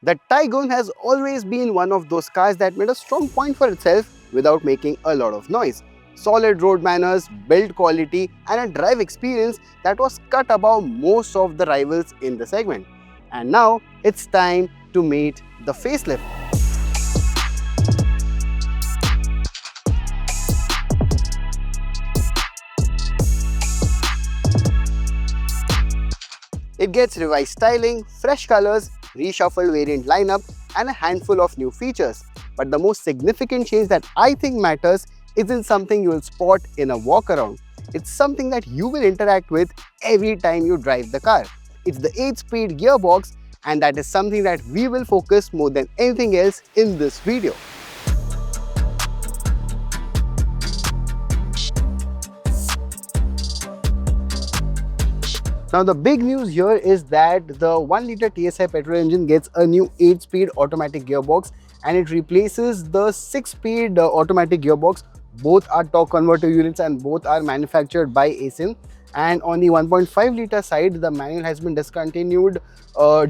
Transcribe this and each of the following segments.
The Taigun has always been one of those cars that made a strong point for itself without making a lot of noise. Solid road manners, build quality, and a drive experience that was cut above most of the rivals in the segment. And now it's time to meet the facelift. It gets revised styling, fresh colors, reshuffled variant lineup, and a handful of new features. But the most significant change that I think matters isn't something you will spot in a walk around. It's something that you will interact with every time you drive the car. It's the 8-speed gearbox, and that is something that we will focus more than anything else in this video. Now the big news here is that the 1-liter TSI petrol engine gets a new 8-speed automatic gearbox, and it replaces the 6-speed automatic gearbox. Both are torque converter units and both are manufactured by ASIN. And on the 1.5-liter side, the manual has been discontinued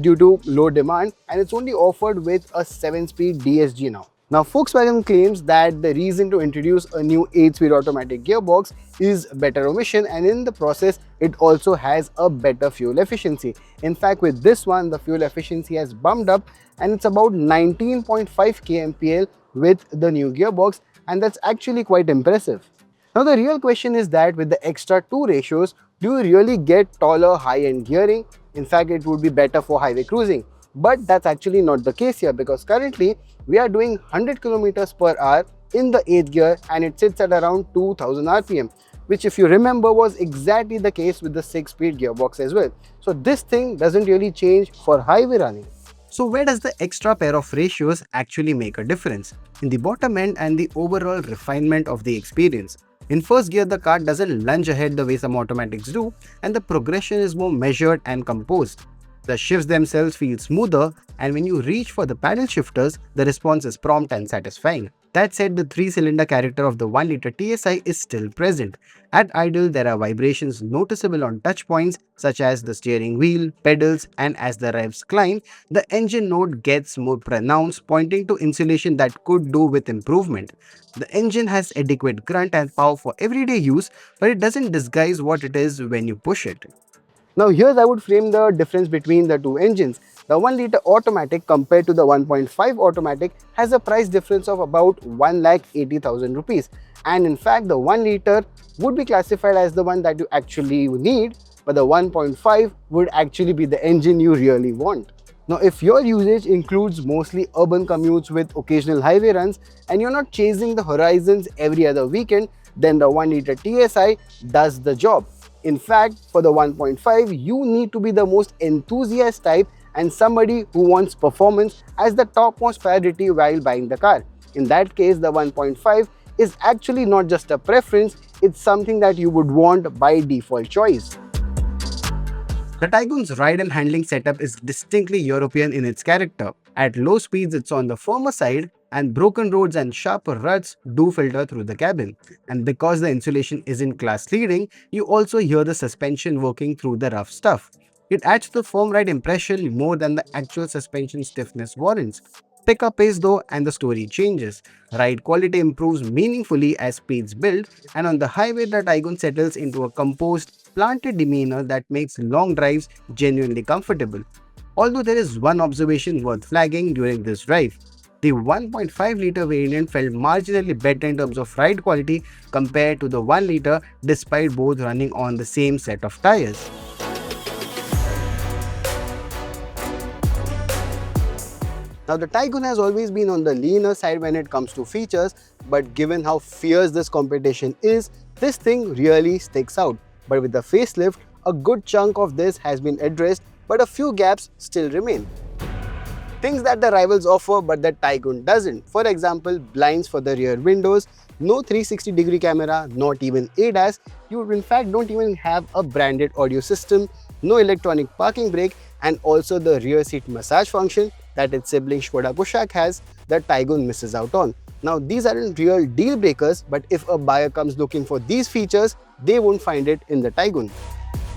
due to low demand, and it's only offered with a 7-speed DSG now. Now, Volkswagen claims that the reason to introduce a new 8-speed automatic gearbox is better emission, and in the process, it also has a better fuel efficiency. In fact, with this one, the fuel efficiency has bumped up and it's about 19.5 kmpl with the new gearbox, and that's actually quite impressive. Now, the real question is that with the extra 2 ratios, do you really get taller high-end gearing? In fact, it would be better for highway cruising. But that's actually not the case here, because currently we are doing 100 kilometers per hour in the 8th gear and it sits at around 2000 rpm, which, if you remember, was exactly the case with the 6-speed gearbox as well. So this thing doesn't really change for highway running. So where does the extra pair of ratios actually make a difference? In the bottom end and the overall refinement of the experience. In first gear, the car doesn't lunge ahead the way some automatics do, and the progression is more measured and composed. The shifts themselves feel smoother, and when you reach for the paddle shifters, the response is prompt and satisfying. That said, the 3-cylinder character of the 1-liter TSI is still present. At idle, there are vibrations noticeable on touch points such as the steering wheel, pedals, and as the revs climb, the engine note gets more pronounced, pointing to insulation that could do with improvement. The engine has adequate grunt and power for everyday use, but it doesn't disguise what it is when you push it. Now here's I would frame the difference between the two engines. The 1-liter automatic compared to the 1.5 automatic has a price difference of about 1,80,000 rupees. And in fact, the 1-liter would be classified as the one that you actually need, but the 1.5 would actually be the engine you really want. Now, if your usage includes mostly urban commutes with occasional highway runs and you're not chasing the horizons every other weekend, then the 1-liter TSI does the job. In fact, for the 1.5, you need to be the most enthusiast type and somebody who wants performance as the topmost priority while buying the car. In that case, the 1.5 is actually not just a preference, it's something that you would want by default choice. The Taigun's ride and handling setup is distinctly European in its character. At low speeds, it's on the firmer side, and broken roads and sharper ruts do filter through the cabin. And because the insulation isn't class leading, you also hear the suspension working through the rough stuff. It adds to the firm ride impression more than the actual suspension stiffness warrants. Pick up pace though, and the story changes. Ride quality improves meaningfully as speeds build, and on the highway the Taigun settles into a composed, planted demeanor that makes long drives genuinely comfortable. Although there is one observation worth flagging during this drive. The 1.5-liter variant felt marginally better in terms of ride quality compared to the 1-liter, despite both running on the same set of tires. Now, the Taigun has always been on the leaner side when it comes to features, but given how fierce this competition is, this thing really sticks out. But with the facelift, a good chunk of this has been addressed, but a few gaps still remain. Things that the rivals offer but the Taigun doesn't. For example, blinds for the rear windows, no 360-degree camera, not even ADAS. You in fact don't even have a branded audio system, no electronic parking brake, and also the rear seat massage function that its sibling Skoda Kushaq has, the Taigun misses out on. Now these aren't real deal breakers, but if a buyer comes looking for these features, they won't find it in the Taigun.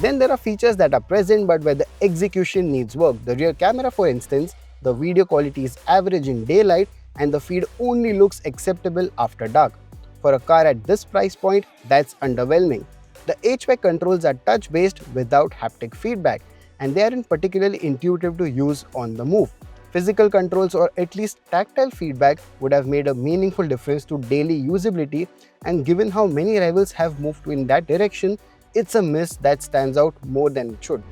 Then there are features that are present but where the execution needs work. The rear camera, for instance, the video quality is average in daylight, and the feed only looks acceptable after dark. For a car at this price point, that's underwhelming. The HVAC controls are touch-based without haptic feedback, and they aren't particularly intuitive to use on the move. Physical controls or at least tactile feedback would have made a meaningful difference to daily usability, and given how many rivals have moved in that direction, it's a miss that stands out more than it should.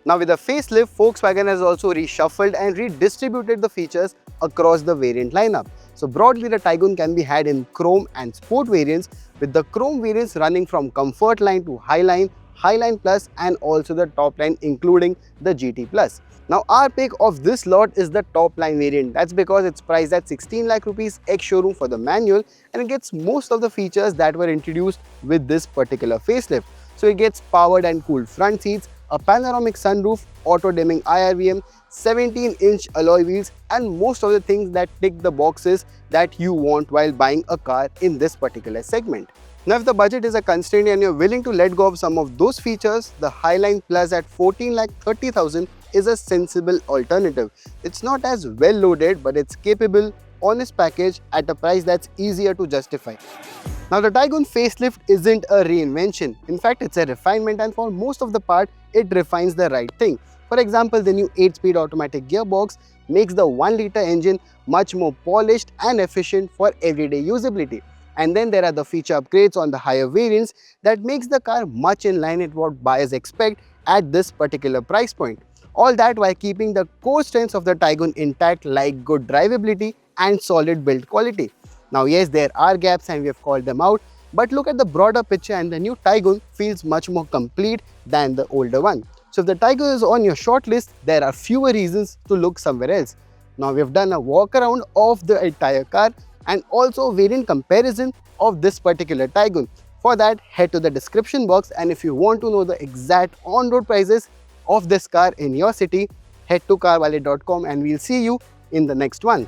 Now with the facelift, Volkswagen has also reshuffled and redistributed the features across the variant lineup. So broadly, the Taigun can be had in Chrome and Sport variants, with the Chrome variants running from Comfort line to Highline Plus, and also the top line including the GT Plus. Now our pick of this lot is the top line variant. That's because it's priced at 16 lakh rupees ex-showroom for the manual, and it gets most of the features that were introduced with this particular facelift. So it gets powered and cooled front seats, a panoramic sunroof, auto-dimming IRVM, 17-inch alloy wheels, and most of the things that tick the boxes that you want while buying a car in this particular segment. Now if the budget is a constraint and you're willing to let go of some of those features, the Highline Plus at 14,30,000 is a sensible alternative. It's not as well loaded, but it's capable, honest package at a price that's easier to justify. Now the Taigun facelift isn't a reinvention. In fact, it's a refinement, and for most of the part, it refines the right thing. For example, the new 8-speed automatic gearbox makes the 1-liter engine much more polished and efficient for everyday usability. And then there are the feature upgrades on the higher variants that makes the car much in line with what buyers expect at this particular price point. All that while keeping the core strengths of the Taigun intact, like good drivability and solid build quality. Now yes, there are gaps and we have called them out, but look at the broader picture and the new Taigun feels much more complete than the older one. So if the Taigun is on your shortlist, there are fewer reasons to look somewhere else. Now we have done a walk around of the entire car and also variant comparison of this particular Taigun. For that, head to the description box, and if you want to know the exact on-road prices of this car in your city, head to carwale.com, and we'll see you in the next one.